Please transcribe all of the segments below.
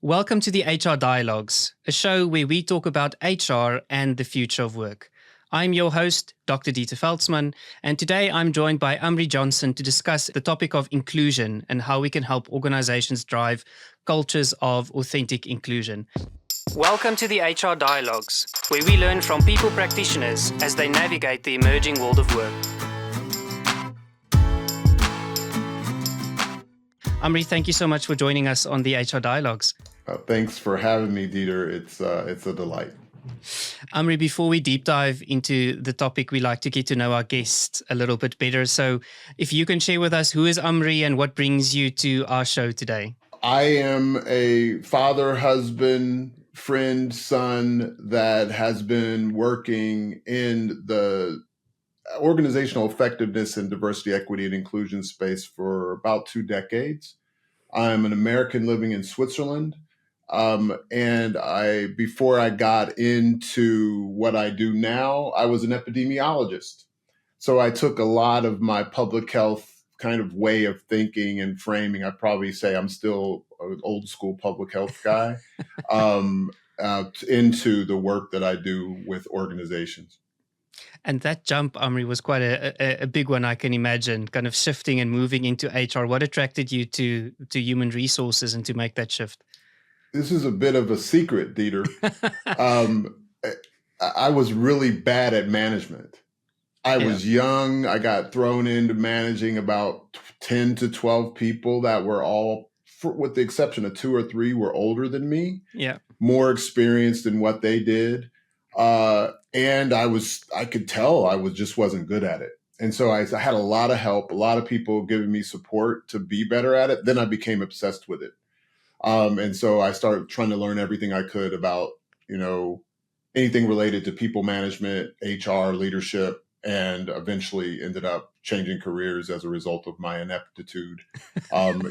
Welcome to the HR Dialogues, a show where we talk about HR and the future of work. I'm your host, Dr. Dieter Veldsman, and today I'm joined by Amri Johnson to discuss the topic of inclusion and how we can help organizations drive cultures of authentic inclusion. Welcome to the HR Dialogues, where we learn from people practitioners as they navigate the emerging world of work. Amri, thank you so much for joining us on the HR Dialogues. Thanks for having me, Dieter. It's a delight. Amri, before we deep dive into the topic, we like to get to know our guests a little bit better. So if you can share with us, who is Amri and what brings you to our show today? I am a father, husband, friend, son that has been working in the organizational effectiveness and diversity, equity, and inclusion space for about 2 decades. I'm an American living in Switzerland. And before I got into what I do now, I was an epidemiologist. So I took a lot of my public health kind of way of thinking and framing. I'd probably say I'm still an old school public health guy, into the work that I do with organizations. And that jump, Amri, was quite a big one, I can imagine, kind of shifting and moving into HR. What attracted you to human resources and to make that shift? This is a bit of a secret, Dieter. I was really bad at management. I was young. I got thrown into managing about 10 to 12 people that were all, with the exception of 2 or 3, were older than me, more experienced in what they did. And I could tell I just wasn't good at it. And so I had a lot of help, a lot of people giving me support to be better at it. Then I became obsessed with it. And so I started trying to learn everything I could about, anything related to people management, HR, leadership, and eventually ended up changing careers as a result of my ineptitude,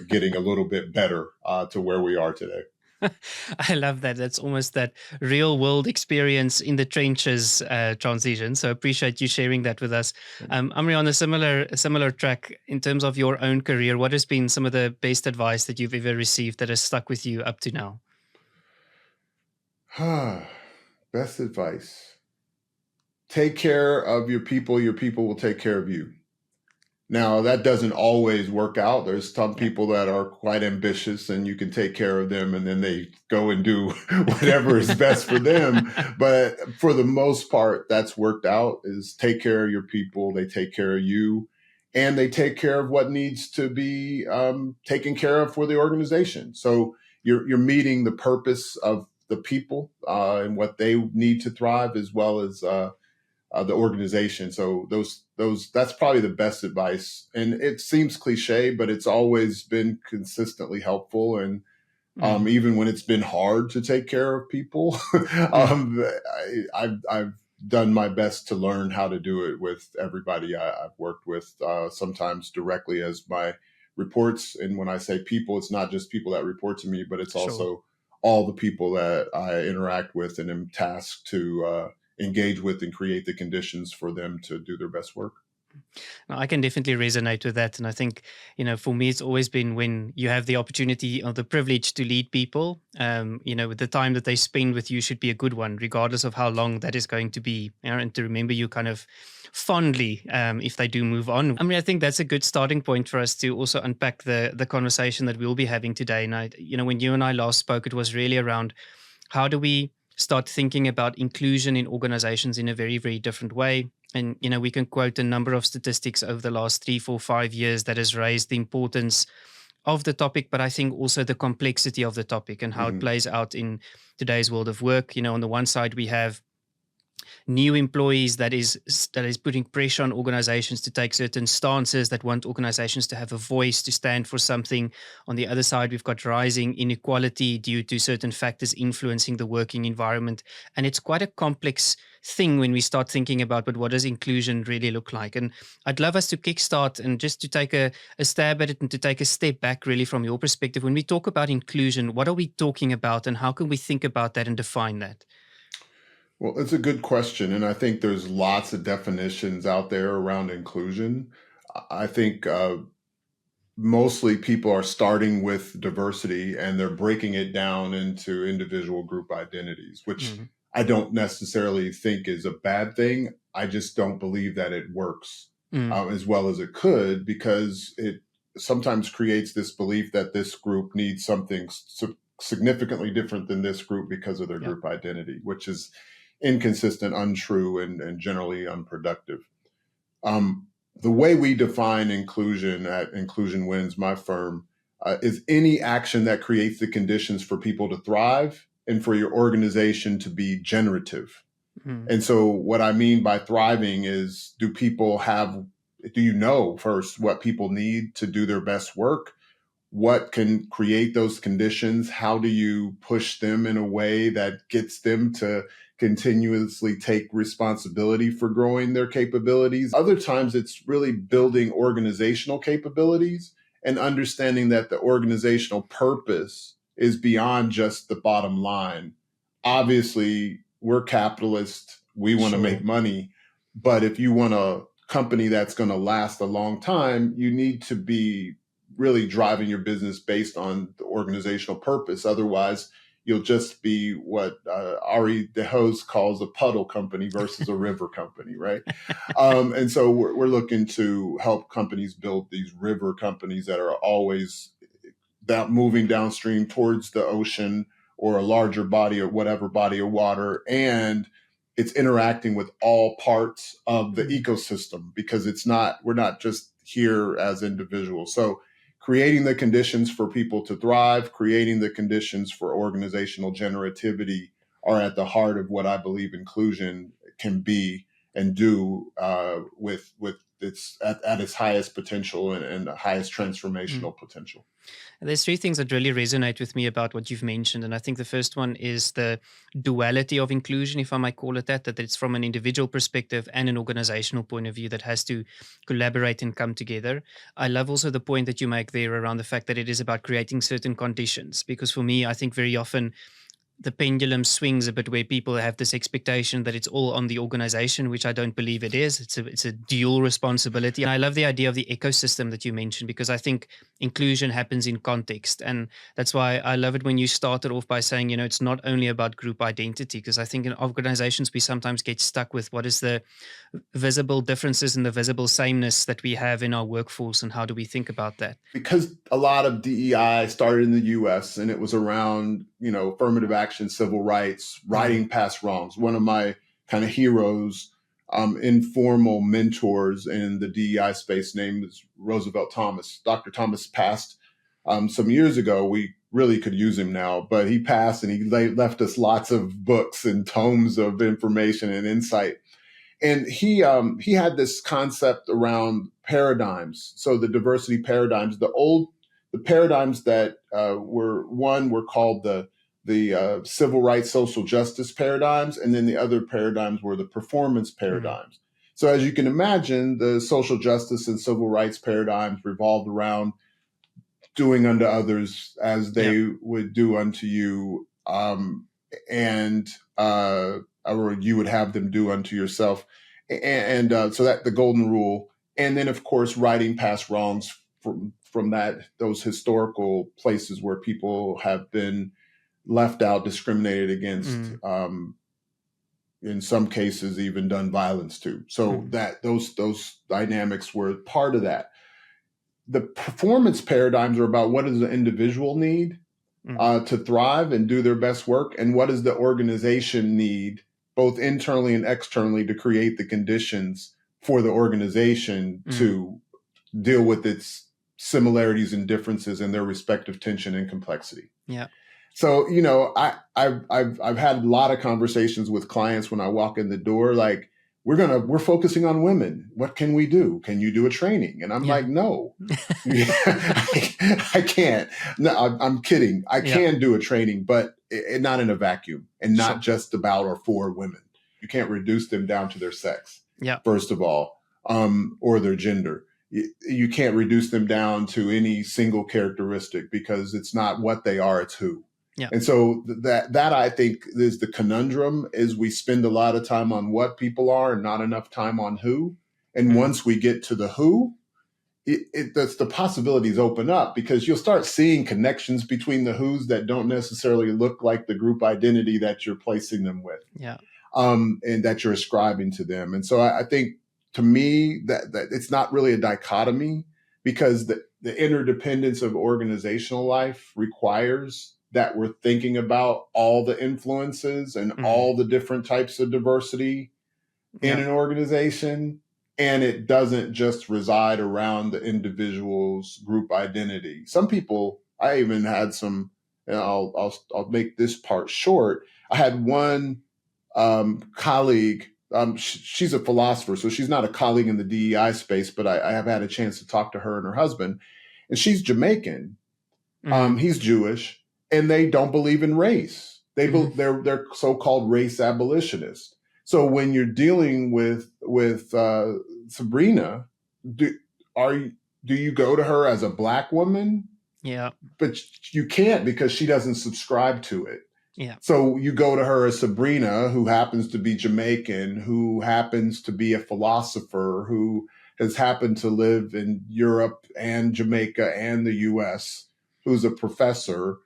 getting a little bit better to where we are today. I love that. That's almost that real world experience in the trenches transition. So I appreciate you sharing that with us. Amri, on a similar track, in terms of your own career, what has been some of the best advice that you've ever received that has stuck with you up to now? Best advice. Take care of your people will take care of you. Now, that doesn't always work out. There's some people that are quite ambitious and you can take care of them and then they go and do whatever is best for them. But for the most part, that's worked out, is take care of your people. They take care of you and they take care of what needs to be taken care of for the organization. So you're meeting the purpose of the people and what they need to thrive, as well as the organization. So that's probably the best advice. And it seems cliche, but it's always been consistently helpful. And even when it's been hard to take care of people, I've done my best to learn how to do it with everybody I've worked with, sometimes directly as my reports. And when I say people, it's not just people that report to me, but it's also all the people that I interact with and am tasked to engage with and create the conditions for them to do their best work. I can definitely resonate with that. And I think, for me, it's always been when you have the opportunity or the privilege to lead people, the time that they spend with you should be a good one, regardless of how long that is going to be, and to remember you kind of fondly if they do move on. I mean, I think that's a good starting point for us to also unpack the conversation that we'll be having today. And when you and I last spoke, it was really around how do we start thinking about inclusion in organizations in a very, very different way. And, we can quote a number of statistics over the last 3, 4, 5 years that has raised the importance of the topic, but I think also the complexity of the topic and how it plays out in today's world of work. On the one side, we have new employees that is putting pressure on organizations to take certain stances, that want organizations to have a voice, to stand for something. On the other side, we've got rising inequality due to certain factors influencing the working environment. And it's quite a complex thing when we start thinking about, but what does inclusion really look like? And I'd love us to kickstart and just to take a stab at it and to take a step back really from your perspective. When we talk about inclusion, what are we talking about and how can we think about that and define that? Well, it's a good question. And I think there's lots of definitions out there around inclusion. I think mostly people are starting with diversity and they're breaking it down into individual group identities, which I don't necessarily think is a bad thing. I just don't believe that it works as well as it could, because it sometimes creates this belief that this group needs something significantly different than this group because of their group identity, which is inconsistent, untrue, and generally unproductive. The way we define inclusion at Inclusion Wins, my firm, is any action that creates the conditions for people to thrive and for your organization to be generative. And so what I mean by thriving is, do you know first what people need to do their best work? What can create those conditions? How do you push them in a way that gets them to continuously take responsibility for growing their capabilities? Other times it's really building organizational capabilities and understanding that the organizational purpose is beyond just the bottom line. Obviously, we're capitalists. We want to make money. But if you want a company that's going to last a long time, you need to be really driving your business based on the organizational purpose. Otherwise, you'll just be what Ari DeHose calls a puddle company versus a river company, right? And so we're looking to help companies build these river companies that are always moving downstream towards the ocean or a larger body or whatever body of water, and it's interacting with all parts of the ecosystem, because we're not just here as individuals. So creating the conditions for people to thrive, creating the conditions for organizational generativity are at the heart of what I believe inclusion can be and do with its at its highest potential and the highest transformational potential. There's three things that really resonate with me about what you've mentioned. And I think the first one is the duality of inclusion, if I might call it that it's from an individual perspective and an organizational point of view that has to collaborate and come together. I love also the point that you make there around the fact that it is about creating certain conditions, because for me, I think very often the pendulum swings a bit where people have this expectation that it's all on the organization, which I don't believe it is. It's a dual responsibility. And I love the idea of the ecosystem that you mentioned, because I think inclusion happens in context. And that's why I love it when you started off by saying, it's not only about group identity, because I think in organizations, we sometimes get stuck with what is the visible differences and the visible sameness that we have in our workforce, and how do we think about that? Because a lot of DEI started in the US and it was around, affirmative action, civil rights, righting past wrongs. One of my kind of heroes, informal mentors in the DEI space, name is Roosevelt Thomas. Dr. Thomas passed some years ago. We really could use him now, but he passed and he left us lots of books and tomes of information and insight. And he had this concept around paradigms. So the diversity paradigms, the paradigms that were called the civil rights, social justice paradigms, and then the other paradigms were the performance paradigms. So as you can imagine, the social justice and civil rights paradigms revolved around doing unto others as they would do unto you, or you would have them do unto yourself. And so that the golden rule. And then, of course, righting past wrongs from those historical places where people have been left out, discriminated against, in some cases even done violence to. So that those dynamics were part of that. The performance paradigms are about what does the individual need to thrive and do their best work, and what does the organization need, both internally and externally, to create the conditions for the organization to deal with its similarities and differences and their respective tension and complexity. Yeah. So, I've had a lot of conversations with clients when I walk in the door, like, we're focusing on women. What can we do? Can you do a training? And I'm like, no, I can't. No, I'm kidding. I can do a training, but not in a vacuum, and not just about or for women. You can't reduce them down to their sex, first of all, or their gender. You can't reduce them down to any single characteristic, because it's not what they are, it's who. Yeah. And so that I think is the conundrum, is we spend a lot of time on what people are and not enough time on who. And once we get to the who, that's the possibilities open up, because you'll start seeing connections between the who's that don't necessarily look like the group identity that you're placing them with, and that you're ascribing to them. And so I think, to me, that it's not really a dichotomy, because the interdependence of organizational life requires that we're thinking about all the influences and all the different types of diversity in an organization. And it doesn't just reside around the individual's group identity. Some people, I even had some, and I'll make this part short. I had one colleague. She's a philosopher, so she's not a colleague in the DEI space, but I have had a chance to talk to her and her husband, and she's Jamaican. He's Jewish, and they don't believe in race. They're so-called race abolitionists. So when you're dealing with Sabrina, do you go to her as a Black woman? Yeah. But you can't, because she doesn't subscribe to it. Yeah. So you go to her as Sabrina, who happens to be Jamaican, who happens to be a philosopher, who has happened to live in Europe and Jamaica and the US, who's a professor,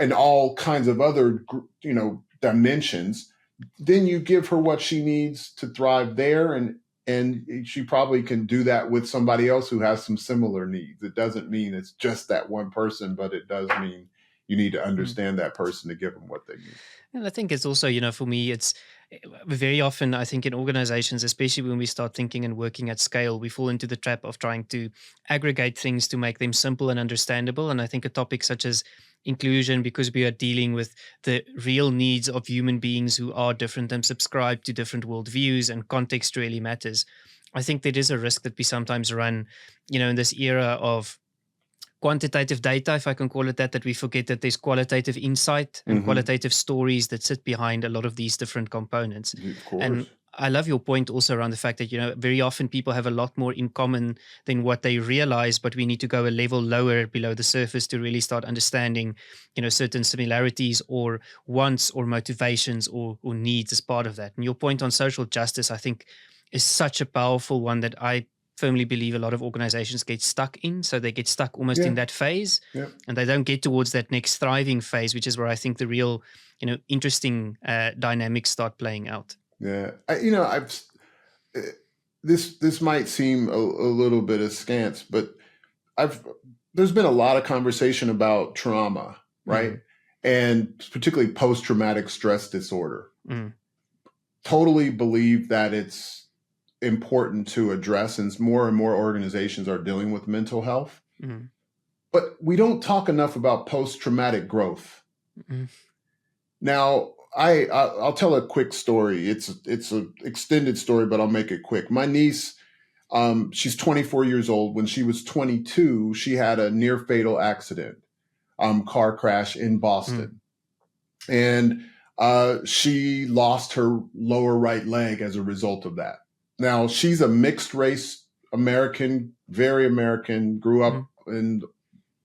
and all kinds of other, dimensions. Then you give her what she needs to thrive there, and she probably can do that with somebody else who has some similar needs. It doesn't mean it's just that one person, but it does mean you need to understand that person to give them what they need. And I think it's also, for me, it's very often, I think, in organizations, especially when we start thinking and working at scale, we fall into the trap of trying to aggregate things to make them simple and understandable. And I think a topic such as inclusion, because we are dealing with the real needs of human beings who are different and subscribe to different worldviews, and context really matters. I think there is a risk that we sometimes run, in this era of quantitative data, if I can call it that we forget that there's qualitative insight and qualitative stories that sit behind a lot of these different components. Of course. And I love your point also around the fact that, very often people have a lot more in common than what they realize, but we need to go a level lower below the surface to really start understanding, certain similarities or wants or motivations or needs as part of that. And your point on social justice, I think, is such a powerful one that I firmly believe a lot of organizations get stuck in. So they get stuck almost in that phase, and they don't get towards that next thriving phase, which is where I think the real, interesting dynamics start playing out. Yeah. This might seem a little bit askance, but there's been a lot of conversation about trauma, right? And particularly post-traumatic stress disorder. Totally believe that it's important to address, and more organizations are dealing with mental health. But we don't talk enough about post-traumatic growth. Now, I'll tell a quick story. It's an extended story, but I'll make it quick. My niece, she's 24 years old. When she was 22, she had a near fatal accident, car crash in Boston. And she lost her lower right leg as a result of that. Now, she's a mixed race American, very American, grew up in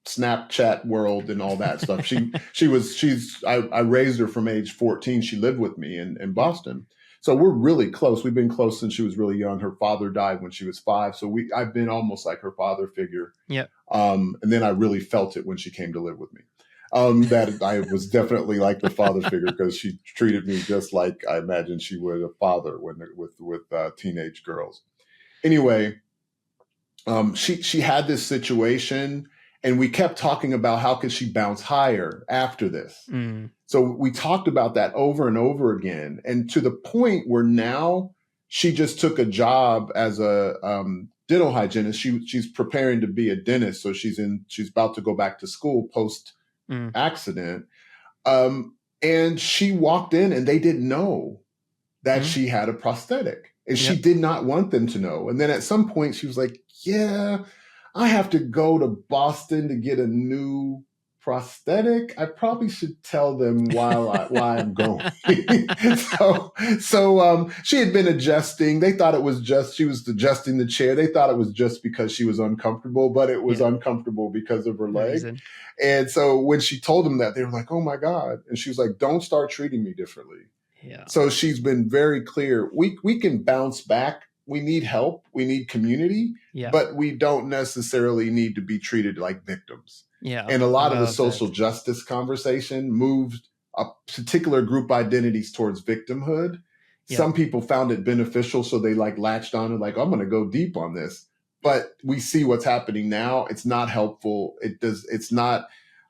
Snapchat world and all that stuff. I raised her from age 14. She lived with me in Boston. So we're really close. We've been close since she was really young. Her father died when she was 5. So I've been almost like her father figure. Yeah. And then I really felt it when she came to live with me. That I was definitely like the father figure, because she treated me just like I imagined she would a father with teenage girls. Anyway, she had this situation, and we kept talking about how could she bounce higher after this. So we talked about that over and over again, and to the point where now she just took a job as a dental hygienist. She's preparing to be a dentist, so she's about to go back to school post accident. And she walked in, and they didn't know that she had a prosthetic, and she did not want them to know. And then at some point she was like, yeah, I have to go to Boston to get a new prosthetic. I probably should tell them why I'm going. So she had been adjusting. They thought it was just, she was adjusting the chair. They thought it was just because she was uncomfortable, but it was uncomfortable because of her leg. And so when she told them that, they were like, oh my God. And she was like, don't start treating me differently. Yeah. So she's been very clear. We can bounce back we need help, we need community, Yeah. but we don't necessarily need to be treated like victims. Yeah. And a I lot of the love social that. justice conversation moved a particular group identities towards victimhood. Yeah. Some people found it beneficial, so they like latched on and like, I'm going to go deep on this. But we see what's happening now. It's not helpful. It's not,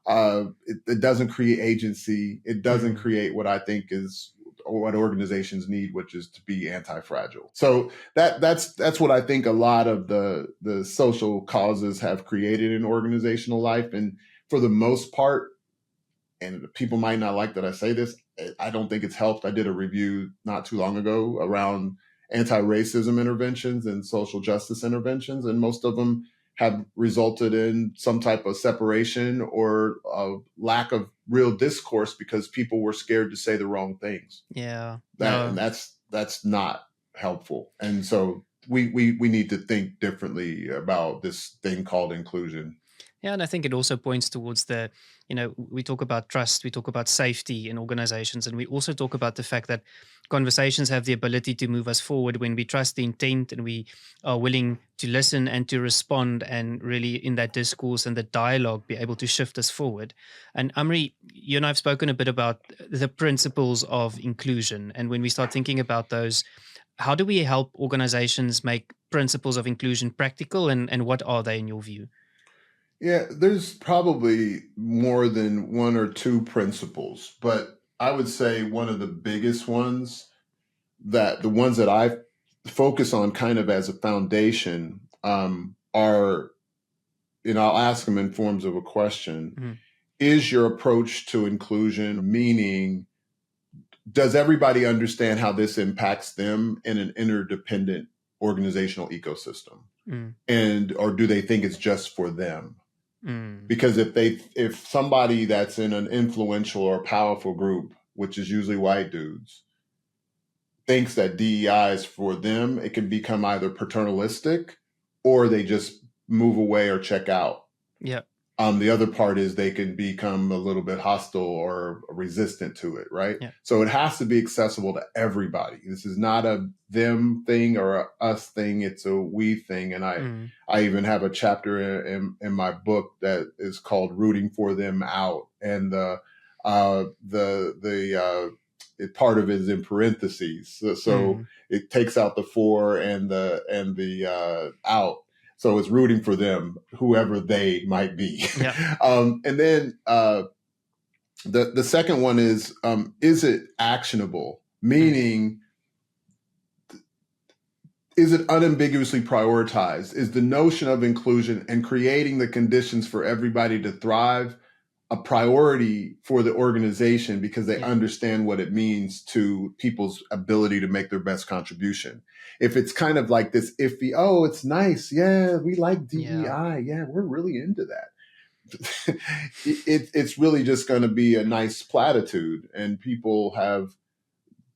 it doesn't create agency. It doesn't create what I think is what organizations need, which is to be anti-fragile. So that's what I think a lot of the social causes have created in organizational life. And for the most part, and people might not like that I say this, I don't think it's helped. I did a review not too long ago around anti-racism interventions and social justice interventions, and most of them have resulted in some type of separation or a lack of real discourse because people were scared to say the wrong things. Yeah. And that's not helpful. And so we need to think differently about this thing called inclusion. Yeah, and I think it also points towards we talk about trust, we talk about safety in organizations, and we also talk about the fact that conversations have the ability to move us forward when we trust the intent and we are willing to listen and to respond, and really in that discourse and the dialogue be able to shift us forward. And Amri, you and I have spoken a bit about the principles of inclusion. And when we start thinking about those, how do we help organizations make principles of inclusion practical, and what are they in your view? Yeah, there's probably more than one or two principles, but I would say one of the biggest ones, that the ones that I focus on kind of as a foundation, are, I'll ask them in forms of a question. Is your approach to inclusion, meaning, does everybody understand how this impacts them in an interdependent organizational ecosystem? Or do they think it's just for them? Because if somebody that's in an influential or powerful group, which is usually white dudes, thinks that DEI is for them, it can become either paternalistic or they just move away or check out. Yeah. The other part is they can become a little bit hostile or resistant to it, right? Yeah. So it has to be accessible to everybody. This is not a them thing or a us thing. It's a we thing. And I even have a chapter in my book that is called "Rooting for Them Out," and part of it is in parentheses. So it takes out the for and the out. So it's rooting for them, whoever they might be. Yeah. And then the second one is it actionable? Meaning, is it unambiguously prioritized? Is the notion of inclusion and creating the conditions for everybody to thrive a priority for the organization because they understand what it means to people's ability to make their best contribution? If it's kind of like this iffy, oh, it's nice. Yeah, we like DEI. Yeah, we're really into that. It's really just going to be a nice platitude. And people have,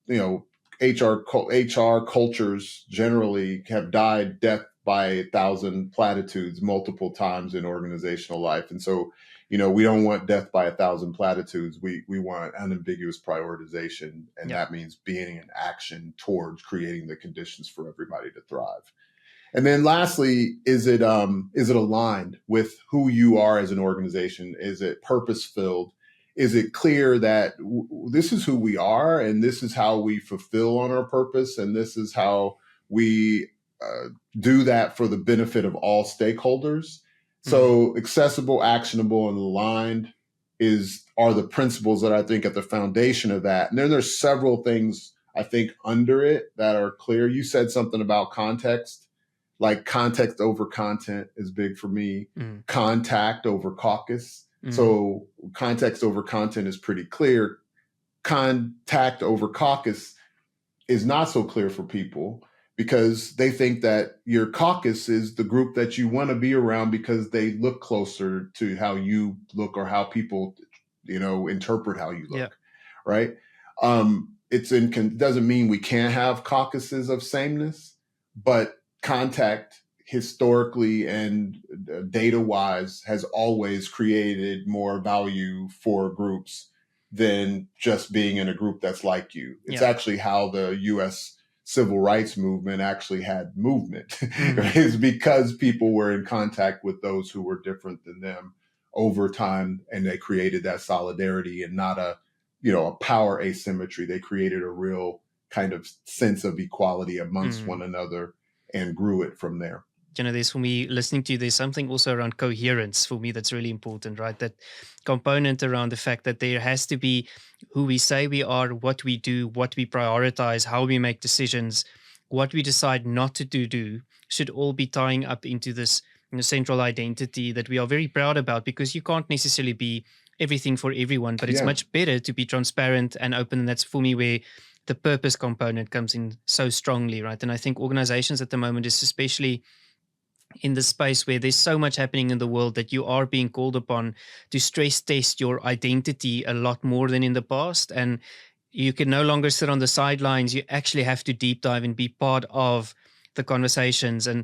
HR cultures generally have died death by 1,000 platitudes multiple times in organizational life. And so, we don't want death by 1,000 platitudes. We want unambiguous prioritization. And that means being in action towards creating the conditions for everybody to thrive. And then lastly, is it aligned with who you are as an organization? Is it purpose-filled? Is it clear that this is who we are and this is how we fulfill on our purpose and this is how we do that for the benefit of all stakeholders? So accessible, actionable, and aligned are the principles that I think at the foundation of that. And then there's several things I think under it that are clear. You said something about context, like context over content is big for me. Contact over caucus. So context over content is pretty clear. Contact over caucus is not so clear for people because they think that your caucus is the group that you want to be around because they look closer to how you look or how people, interpret how you look, right? It doesn't mean we can't have caucuses of sameness, but contact historically and data-wise has always created more value for groups than just being in a group that's like you. It's actually how the U.S. civil rights movement actually had movement. Mm. It's because people were in contact with those who were different than them over time, and they created that solidarity and not a power asymmetry. They created a real kind of sense of equality amongst one another and grew it from there. There's, for me, listening to you, there's something also around coherence for me that's really important, right? That component around the fact that there has to be who we say we are, what we do, what we prioritize, how we make decisions, what we decide not to do should all be tying up into this central identity that we are very proud about, because you can't necessarily be everything for everyone, but it's Yeah. much better to be transparent and open. And that's for me where the purpose component comes in so strongly, right? And I think organizations at the moment is especially in the space where there's so much happening in the world that you are being called upon to stress test your identity a lot more than in the past. And you can no longer sit on the sidelines. You actually have to deep dive and be part of the conversations. And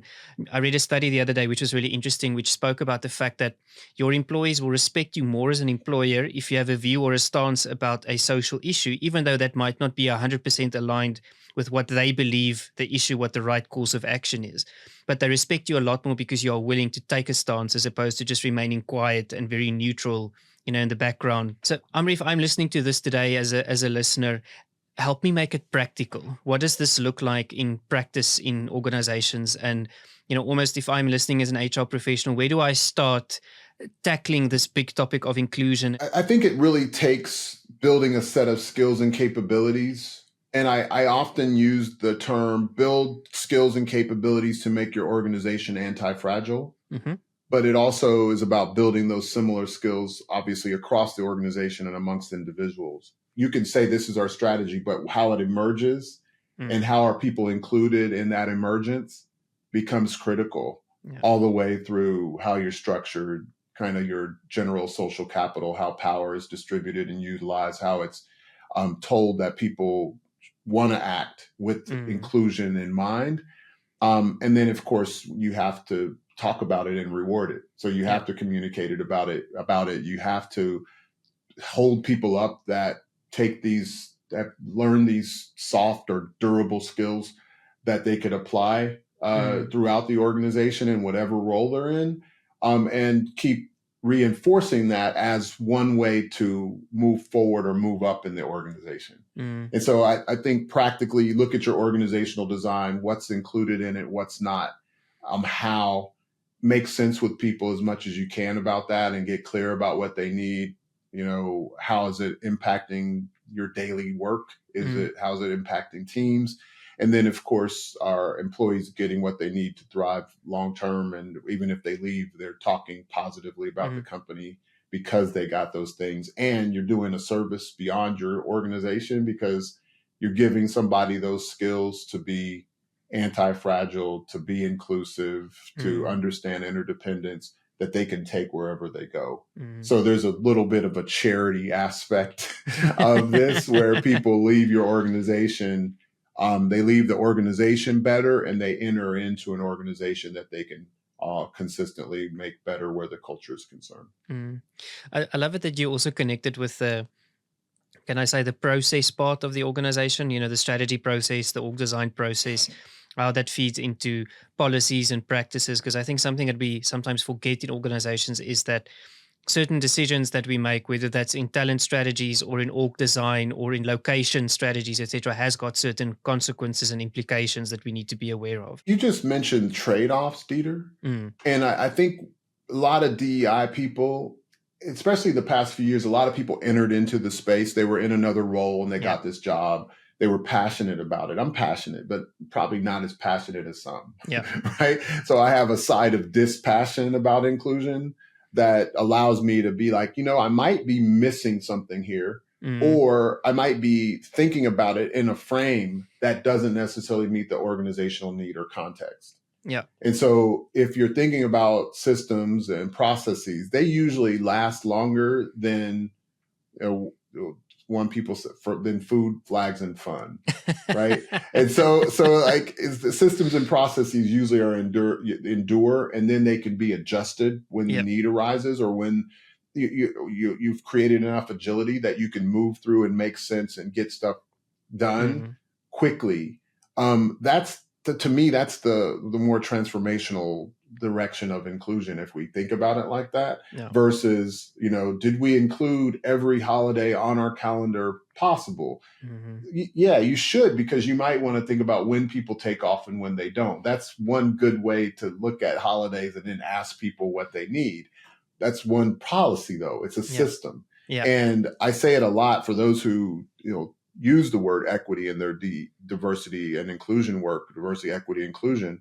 I read a study the other day, which was really interesting, which spoke about the fact that your employees will respect you more as an employer if you have a view or a stance about a social issue, even though that might not be 100% aligned with what they believe the issue, what the right course of action is. But they respect you a lot more because you are willing to take a stance as opposed to just remaining quiet and very neutral, in the background. So, Amri, if I'm listening to this today as a listener, help me make it practical. What does this look like in practice in organizations? And, almost if I'm listening as an HR professional, where do I start tackling this big topic of inclusion? I think it really takes building a set of skills and capabilities. And I often use the term build skills and capabilities to make your organization anti-fragile. Mm-hmm. But it also is about building those similar skills, obviously, across the organization and amongst individuals. You can say this is our strategy, but how it emerges and how are people included in that emergence becomes critical all the way through how you're structured, kind of your general social capital, how power is distributed and utilized, how it's told that people want to act with inclusion in mind. And then, of course, you have to talk about it and reward it. So you have to communicate about it. You have to hold people up that that learn these soft or durable skills that they could apply throughout the organization in whatever role they're in, and keep reinforcing that as one way to move forward or move up in the organization. And so I think practically you look at your organizational design, what's included in it, what's not, how make sense with people as much as you can about that and get clear about what they need. How is it impacting your daily work? How's it impacting teams? And then, of course, our employees getting what they need to thrive long term. And even if they leave, they're talking positively about the company because they got those things. And you're doing a service beyond your organization because you're giving somebody those skills to be anti-fragile, to be inclusive, to understand interdependence that they can take wherever they go. So there's a little bit of a charity aspect of this where people leave your organization. They leave the organization better and they enter into an organization that they can consistently make better where the culture is concerned. I love it that you also connected with the process part of the organization, the strategy process, the org design process, how that feeds into policies and practices. Because I think something that we sometimes forget in organizations is that certain decisions that we make, whether that's in talent strategies or in org design or in location strategies, etc., has got certain consequences and implications that we need to be aware of. You just mentioned trade-offs, Dieter. And I think a lot of DEI people, especially the past few years, a lot of people entered into the space. They were in another role and they got this job. They were passionate about it. I'm passionate, but probably not as passionate as some. Right? So I have a side of dispassion about inclusion that allows me to be like, I might be missing something here, or I might be thinking about it in a frame that doesn't necessarily meet the organizational need or context. And so if you're thinking about systems and processes, they usually last longer than than food, flags, and fun, right? And so like the systems and processes usually are endure, and then they can be adjusted when the need arises or when you've created enough agility that you can move through and make sense and get stuff done quickly. That's to me, that's the more transformational direction of inclusion, if we think about it like that, Yeah. versus, did we include every holiday on our calendar possible? Yeah, you should, because you might want to think about when people take off and when they don't. That's one good way to look at holidays and then ask people what they need. That's one policy, though. It's a system. Yeah. And I say it a lot for those who, use the word equity in their diversity and inclusion work, diversity, equity, inclusion.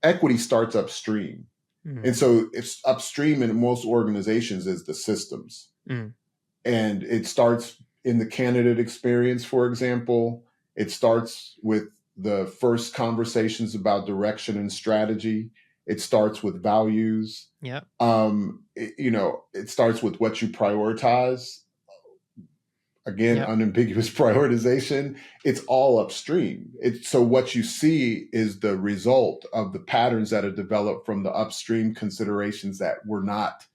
Equity starts upstream. And so it's upstream in most organizations is the systems. And it starts in the candidate experience, for example. It starts with the first conversations about direction and strategy. It starts with values. Yeah. It starts with what you prioritize. Again, unambiguous prioritization. It's all upstream. So what you see is the result of the patterns that are developed from the upstream considerations that were not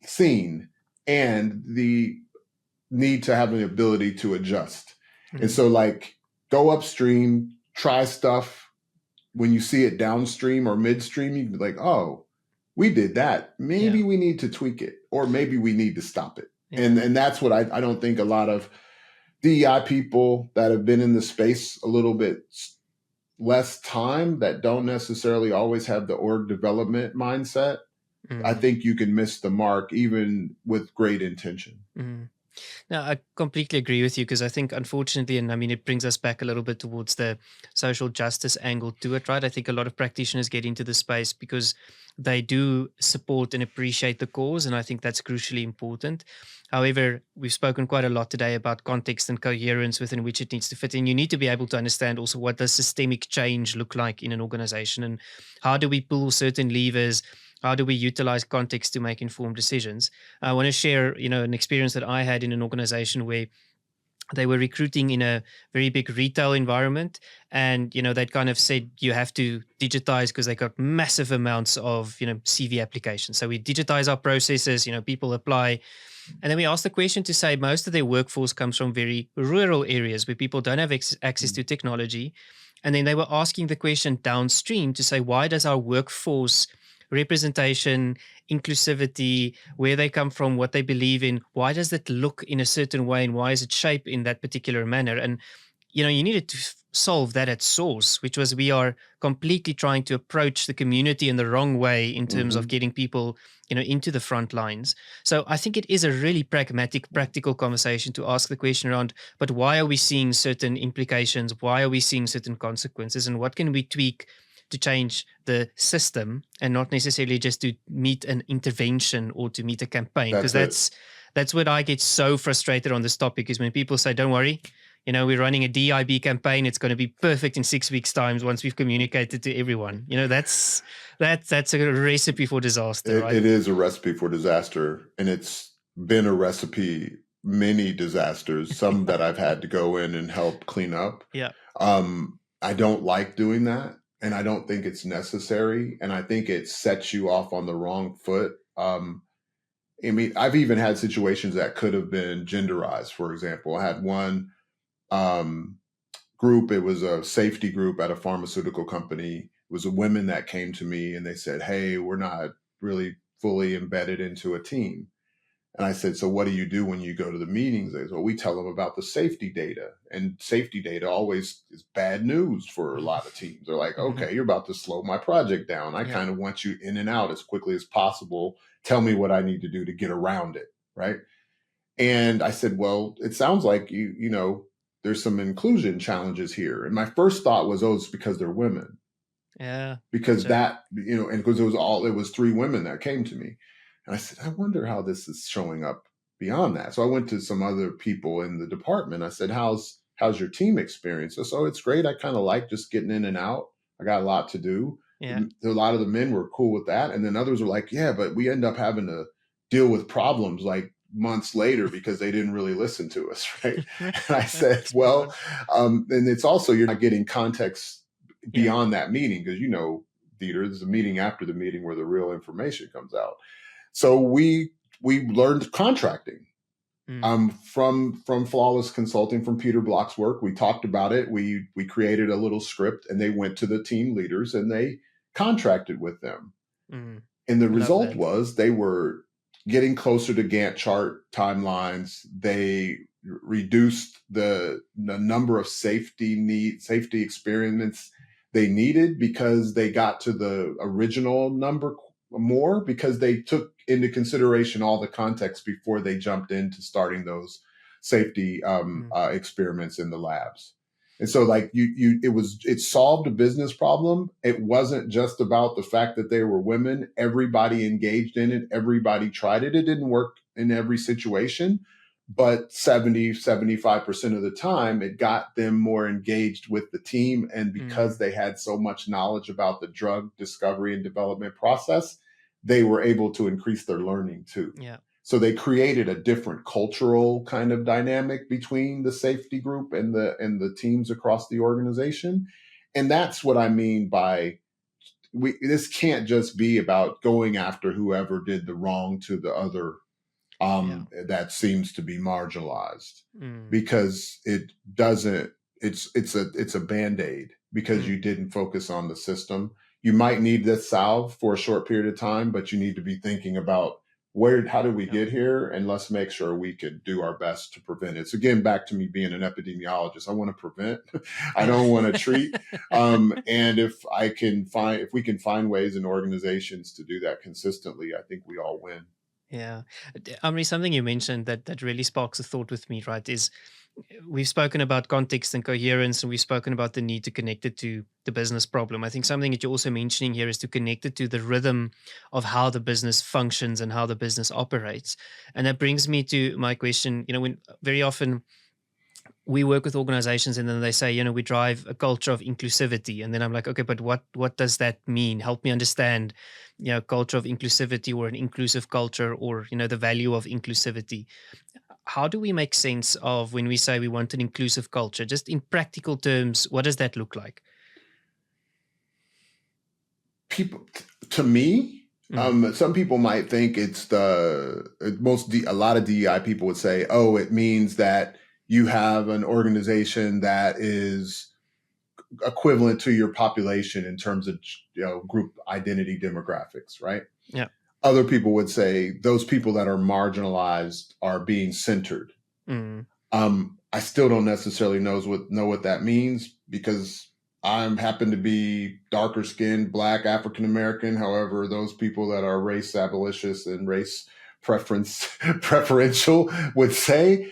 seen, and the need to have an ability to adjust. And so, go upstream, try stuff. When you see it downstream or midstream, you can be like, oh, we did that. Maybe we need to tweak it, or maybe we need to stop it. And that's what I don't think a lot of DEI people that have been in the space a little bit less time, that don't necessarily always have the org development mindset. I think you can miss the mark even with great intention. No, I completely agree with you, because I think, unfortunately, and I mean, it brings us back a little bit towards the social justice angle to it, right? I think a lot of practitioners get into the space because they do support and appreciate the cause, and I think that's crucially important. However, we've spoken quite a lot today about context and coherence within which it needs to fit in. You need to be able to understand also what does systemic change look like in an organization, and how do we pull certain levers. How do we utilize context to make informed decisions? I want to share, an experience that I had in an organization where they were recruiting in a very big retail environment, and they'd kind of said you have to digitize because they got massive amounts of CV applications. So we digitize our processes. People apply. And then we asked the question to say most of their workforce comes from very rural areas where people don't have access to technology. And then they were asking the question downstream to say, why does our workforce representation, inclusivity, where they come from, what they believe in, why does it look in a certain way, and why is it shaped in that particular manner? And you needed to solve that at source, which was, we are completely trying to approach the community in the wrong way in terms of getting people into the front lines. So I think it is a really pragmatic, practical conversation to ask the question around, but why are we seeing certain implications? Why are we seeing certain consequences? And what can we tweak to change the system, and not necessarily just to meet an intervention or to meet a campaign? Because that's what I get so frustrated on this topic, is when people say, don't worry, we're running a DIB campaign. It's going to be perfect in 6 weeks' time once we've communicated to everyone. That's a recipe for disaster, right? It is a recipe for disaster, and it's been a recipe, many disasters, some that I've had to go in and help clean up. Yeah. I don't like doing that, and I don't think it's necessary, and I think it sets you off on the wrong foot. I mean, I've even had situations that could have been genderized. For example, I had one group. It was a safety group at a pharmaceutical company. It was a women that came to me, and they said, hey, we're not really fully embedded into a team. And I said, so what do you do when you go to the meetings? They said, well, we tell them about the safety data, and safety data always is bad news for a lot of teams. They're like, okay, you're about to slow my project down. I kind of want you in and out as quickly as possible. Tell me what I need to do to get around it. Right. And I said, well, it sounds like there's some inclusion challenges here. And my first thought was, oh, it's because they're women. Yeah. Because and because it was 3 women that came to me. And I said, I wonder how this is showing up beyond that. So I went to some other people in the department. I said, how's your team experience? So it's great. I kind of like just getting in and out. I got a lot to do. Yeah. A lot of the men were cool with that. And then others were like, yeah, but we end up having to deal with problems like months later because they didn't really listen to us. Right. And I said, well, and it's also, you're not getting context beyond that meeting, because, Dieter, there's a meeting after the meeting where the real information comes out. So we learned contracting. Mm. From Flawless Consulting, from Peter Block's work, we talked about it. We created a little script, and they went to the team leaders and they contracted with them. Mm. And the Love result that. was they were getting closer to Gantt chart timelines. They reduced the number of safety experiments they needed because they got to the original number more, because they took into consideration all the context before they jumped into starting those safety experiments in the labs. And so like it solved a business problem. It wasn't just about the fact that they were women. Everybody engaged in it. Everybody tried it. It didn't work in every situation, but 75% of the time it got them more engaged with the team. And because they had so much knowledge about the drug discovery and development process, they were able to increase their learning too. Yeah. So they created a different cultural kind of dynamic between the safety group and the teams across the organization. And that's what I mean by this can't just be about going after whoever did the wrong to the other that seems to be marginalized, because it doesn't, it's a band-aid, because you didn't focus on the system. You might need this salve for a short period of time, but you need to be thinking about how did we get here? And let's make sure we can do our best to prevent it. So again, back to me being an epidemiologist, I want to prevent, I don't want to treat. And if we can find ways in organizations to do that consistently, I think we all win. Yeah. Amri, something you mentioned that really sparks a thought with me, right, is we've spoken about context and coherence, and we've spoken about the need to connect it to the business problem. I think something that you're also mentioning here is to connect it to the rhythm of how the business functions and how the business operates. And that brings me to my question, when very often we work with organizations and then they say, we drive a culture of inclusivity. And then I'm like, okay, but what does that mean? Help me understand, culture of inclusivity, or an inclusive culture, or, the value of inclusivity. How do we make sense of when we say we want an inclusive culture? Just in practical terms, what does that look like? To me, some people might think it's a lot of DEI people would say, oh, it means that you have an organization that is equivalent to your population in terms of group identity demographics, right? Yeah. Other people would say those people that are marginalized are being centered. I still don't necessarily know what that means, because I happen to be darker skinned, Black, African American. However, those people that are race abolitionists and race preferential would say.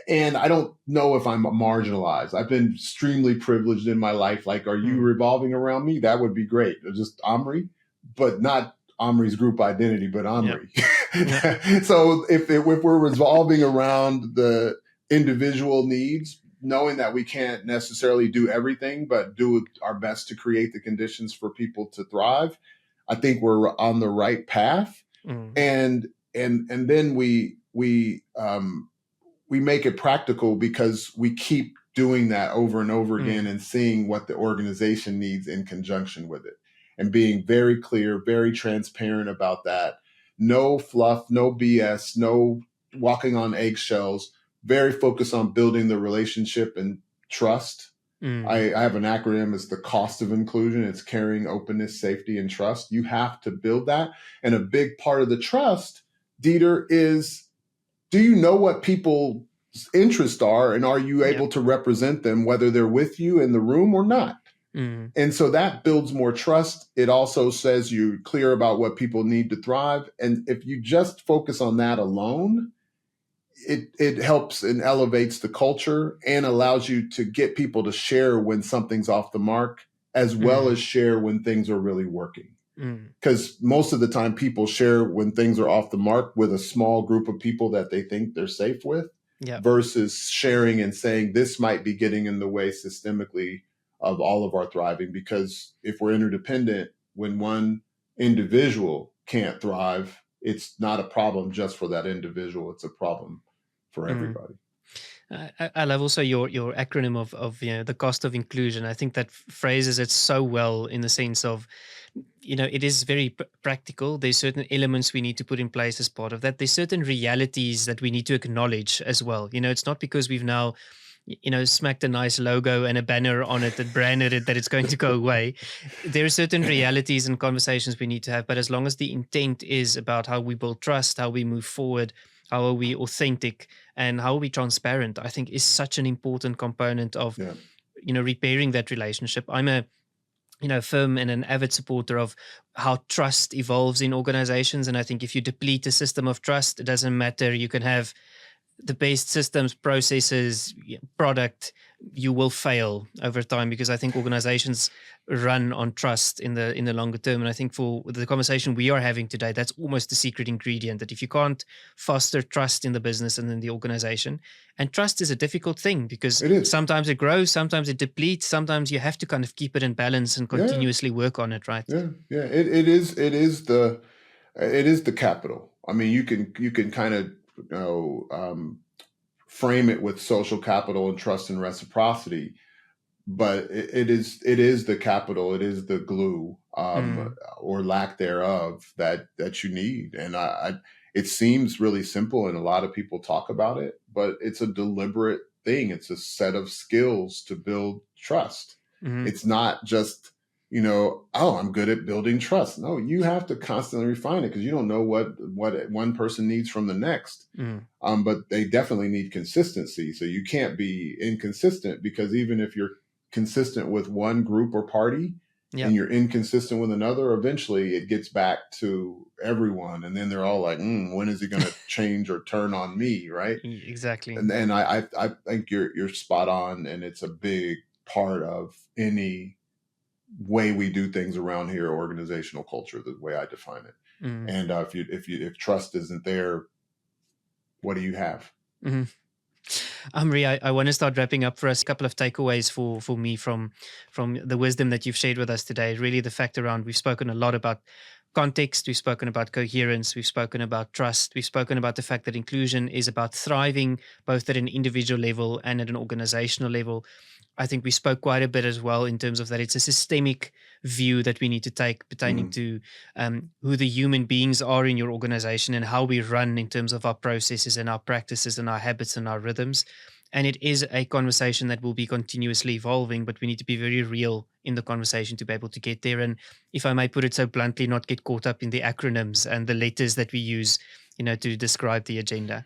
And I don't know if I'm marginalized. I've been extremely privileged in my life. Like, are you revolving around me? That would be great. Just Amry, but not Amry's group identity, but Amry. Yep. So if we're revolving around the individual needs, knowing that we can't necessarily do everything, but do our best to create the conditions for people to thrive, I think we're on the right path. And then we make it practical, because we keep doing that over and over again and seeing what the organization needs in conjunction with it, and being very clear, very transparent about that. No fluff, no BS, no walking on eggshells, very focused on building the relationship and trust. I have an acronym. It's the cost of inclusion. It's caring, openness, safety, and trust. You have to build that. And a big part of the trust, Dieter, is, do you know what people's interests are, and are you able to represent them, whether they're with you in the room or not? And so that builds more trust. It also says you're clear about what people need to thrive. And if you just focus on that alone, it helps and elevates the culture and allows you to get people to share when something's off the mark, as well as share when things are really working. Because most of the time people share when things are off the mark with a small group of people that they think they're safe with, versus sharing and saying this might be getting in the way systemically of all of our thriving. Because if we're interdependent, when one individual can't thrive, it's not a problem just for that individual. It's a problem for everybody. I love also your acronym of the cost of inclusion. I think that phrases it so well in the sense of, it is very practical. There's certain elements we need to put in place as part of that. There's certain realities that we need to acknowledge as well. It's not because we've now smacked a nice logo and a banner on it that branded it that it's going to go away. There are certain realities and conversations we need to have, but as long as the intent is about how we build trust, how we move forward, how are we authentic, and how are we transparent, I think is such an important component of Yeah. repairing that relationship. I'm a firm and an avid supporter of how trust evolves in organizations. And I think if you deplete a system of trust, it doesn't matter. You can have the best systems, processes, product, you will fail over time, because I think organizations run on trust in the longer term. And I think for the conversation we are having today, that's almost the secret ingredient, that if you can't foster trust in the business and in the organization, and trust is a difficult thing because It is. sometimes it grows, sometimes it depletes, sometimes you have to kind of keep it in balance and Yeah. continuously work on it, right? Yeah. Yeah. It is the capital. I mean, you can kind of, frame it with social capital and trust and reciprocity, but it is the capital. It is the glue, or lack thereof, that you need. And it seems really simple, and a lot of people talk about it, but it's a deliberate thing. It's a set of skills to build trust. It's not just, I'm good at building trust. No, you have to constantly refine it, because you don't know what one person needs from the next. But they definitely need consistency. So you can't be inconsistent, because even if you're consistent with one group or party, and you're inconsistent with another, eventually it gets back to everyone. And then they're all like, when is he going to change or turn on me? Right. Exactly. And I think you're spot on. And it's a big part of any way we do things around here, organizational culture, the way I define it. And if trust isn't there, what do you have? Amri, I want to start wrapping up for us. A couple of takeaways for me from the wisdom that you've shared with us today. Really, the fact around, we've spoken a lot about context, we've spoken about coherence, we've spoken about trust, we've spoken about the fact that inclusion is about thriving both at an individual level and at an organizational level. I think we spoke quite a bit as well in terms of that it's a systemic view that we need to take pertaining to who the human beings are in your organization and how we run in terms of our processes and our practices and our habits and our rhythms. And it is a conversation that will be continuously evolving, but we need to be very real in the conversation to be able to get there. And if I may put it so bluntly, not get caught up in the acronyms and the letters that we use, to describe the agenda.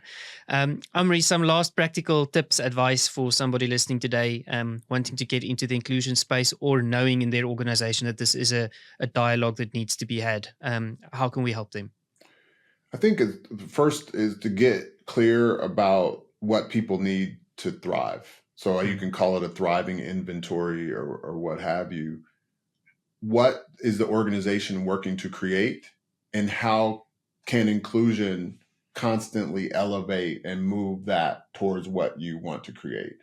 Amri, some last practical tips, advice for somebody listening today, wanting to get into the inclusion space or knowing in their organization that this is a dialogue that needs to be had. How can we help them? I think first is to get clear about what people need to thrive. So you can call it a thriving inventory or what have you. What is the organization working to create, and how can inclusion constantly elevate and move that towards what you want to create?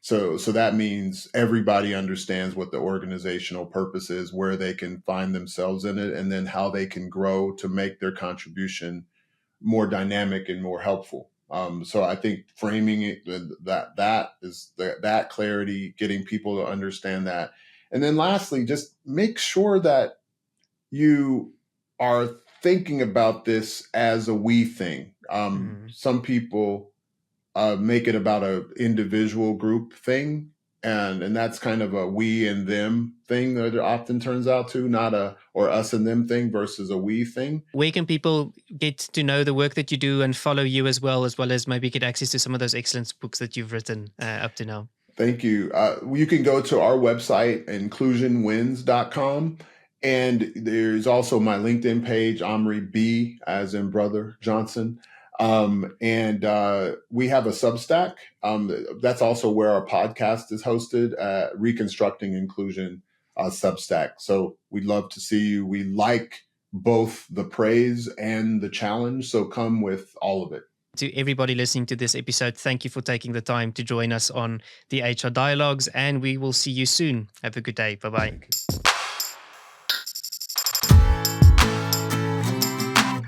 So that means everybody understands what the organizational purpose is, where they can find themselves in it, and then how they can grow to make their contribution more dynamic and more helpful. So I think framing it, that is that clarity, getting people to understand that. And then lastly, just make sure that you are thinking about this as a we thing. Some people make it about a individual group thing, and that's kind of a we and them thing that it often turns out to, not a or us and them thing versus a we thing. Where can people get to know the work that you do and follow you as well as maybe get access to some of those excellent books that you've written up to now? Thank you. You can go to our website, inclusionwins.com. And there's also my LinkedIn page, Amri B, as in Brother Johnson. And we have a Substack. That's also where our podcast is hosted, Reconstructing Inclusion Substack. So we'd love to see you. We like both the praise and the challenge. So come with all of it. To everybody listening to this episode, thank you for taking the time to join us on the HR Dialogues, and we will see you soon. Have a good day. Bye-bye.